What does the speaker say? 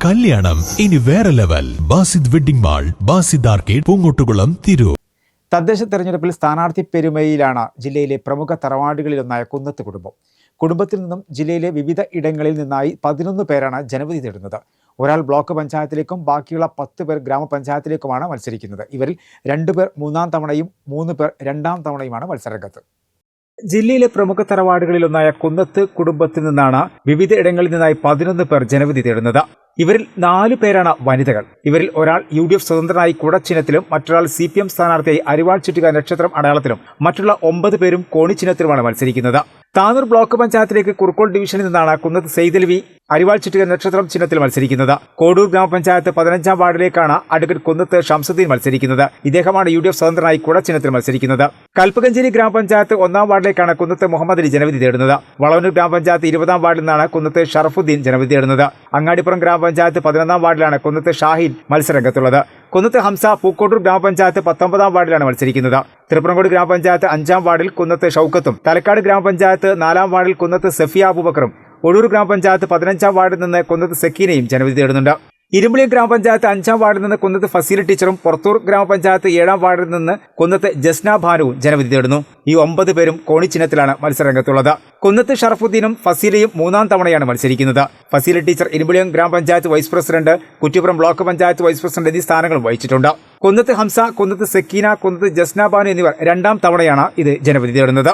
കല്യാണം ഇനി വേറെ level. Basid wedding mall, Basid arcade, Poongottukulam, Tirur. തദ്ദേശ തെരഞ്ഞെടുപ്പിൽ സ്ഥാനാർത്ഥി പെരുമയിലാണ് ജില്ലയിലെ പ്രമുഖ തറവാടുകളിലൊന്നായ കുന്നത്ത് കുടുംബം. കുടുംബത്തിൽ നിന്നും ജില്ലയിലെ വിവിധ ഇടങ്ങളിൽ നിന്നായി 11 പേരാണ് ജനവിധി തേടുന്നത്. ഒരാൾ ബ്ലോക്ക് പഞ്ചായത്തിലേക്കും ബാക്കിയുള്ള 10 പേർ ഗ്രാമപഞ്ചായത്തിലേക്കുമാണ് മത്സരിക്കുന്നത്. ഇവരിൽ 2 പേർ 3ാം തവണയും 3 പേർ 2ാം തവണയുമാണ് മത്സരരംഗത്ത്. ജില്ലയിലെ പ്രമുഖ തറവാടുകളിലൊന്നായ കുന്നത്ത് കുടുംബത്തിൽ നിന്നാണ് വിവിധ ഇടങ്ങളിൽ നിന്നായി 11 പേർ ജനവിധി തേടുന്നത്. ഇവരിൽ 4 പേരാണ് വനിതകൾ. ഇവരിൽ ഒരാൾ UDF സ്വതന്ത്രനായി കുടച്ചിഹ്നത്തിലും മറ്റൊരാൾ CPM സ്ഥാനാർത്ഥിയായി അരിവാൾ ചുറ്റിക നക്ഷത്രം അടയാളത്തിലും മറ്റുള്ള 9 പേരും കോണിച്ചിഹ്നത്തിലുമാണ് മത്സരിക്കുന്നത്. താനൂർ ബ്ലോക്ക് പഞ്ചായത്തിലേക്ക് കുറുക്കോൾ ഡിവിഷനിൽ നിന്നാണ് കുന്നത്ത് സെയ്തൽവി അരിവാൾ ചുറ്റിക നക്ഷത്രം ചിഹ്നത്തിൽ മത്സരിക്കുന്നത്. കോഡൂർ ഗ്രാമപഞ്ചായത്ത് 15ാം വാർഡിലേക്കാണ് അഡ്വക്കേറ്റ് കുന്നത്ത് ഷംസുദ്ദീൻ മത്സരിക്കുന്നത്. ഇദ്ദേഹമാണ് UDF സ്വതന്ത്രനായി കുടച്ചിഹ്നത്തിൽ മത്സരിക്കുന്നത്. കൽപ്പകഞ്ചേരി ഗ്രാമപഞ്ചായത്ത് 1ാം വാർഡിലേക്കാണ് കുന്നത്ത് മുഹമ്മദ് അലി ജനവിധി തേടുന്നത്. വളവന്നൂർ ഗ്രാമപഞ്ചായത്ത് 20ാം വാർഡിൽ നിന്നാണ് കുന്നത്ത് ഷറഫുദ്ദീൻ ജനവിധി തേടുന്നത്. അങ്ങാടിപ്പുറം ഗ്രാമപഞ്ചായത്ത് 11ാം വാർഡിലാണ് കുന്നത്ത് ഷാഹിൻ മത്സരരംഗത്തുള്ളത്. കുന്നത്ത് ഹംസ പൂക്കോട്ടൂർ ഗ്രാമപഞ്ചായത്ത് 19ാം വാർഡിലാണ് മത്സരിക്കുന്നത്. തിരുപ്പറങ്കോട് ഗ്രാമപഞ്ചായത്ത് 5ാം വാർഡിൽ കുന്നത്ത് ഷൌക്കത്തും, തലക്കാട് ഗ്രാമപഞ്ചായത്ത് 4ാം വാർഡിൽ കുന്നത്ത് സഫിയ അബൂബക്കറും, ഒഴൂർ ഗ്രാമപഞ്ചായത്ത് 15ാം വാർഡിൽ നിന്ന് കുന്നത്ത് സക്കീനയും ജനവിധി തേടുന്നുണ്ട്. ഇരുമ്പുളിയം ഗ്രാമപഞ്ചായത്ത് 5ാം വാർഡിൽ നിന്ന് കുന്നത്ത് ഫസീല ടീച്ചറും പുറത്തൂർ ഗ്രാമപഞ്ചായത്ത് 7ാം വാർഡിൽ നിന്ന് കുന്നത്ത് ജസ്ന ഭാനുവും ജനവിധി തേടുന്നു. ഈ 9 പേരും കോണിച്ചിഹ്നത്തിലാണ് മത്സരരംഗത്തുള്ളത്. കുന്നത്ത് ഷറഫുദ്ദീനും ഫസീലയും 3ാം തവണയാണ് മത്സരിക്കുന്നത്. Faseela teacher Irumbuliyam grama panchayat vice president, Kuttippuram block panchayat vice president എന്നീ സ്ഥാനങ്ങളും വഹിച്ചിട്ടുണ്ട്. കുന്നത്ത് ഹംസ, കുന്നത്ത് സക്കീന, കുന്നത്ത് ജസ്ന ഭാനു എന്നിവർ 2ാം തവണയാണ് ഇത് ജനവിധി തേടുന്നത്.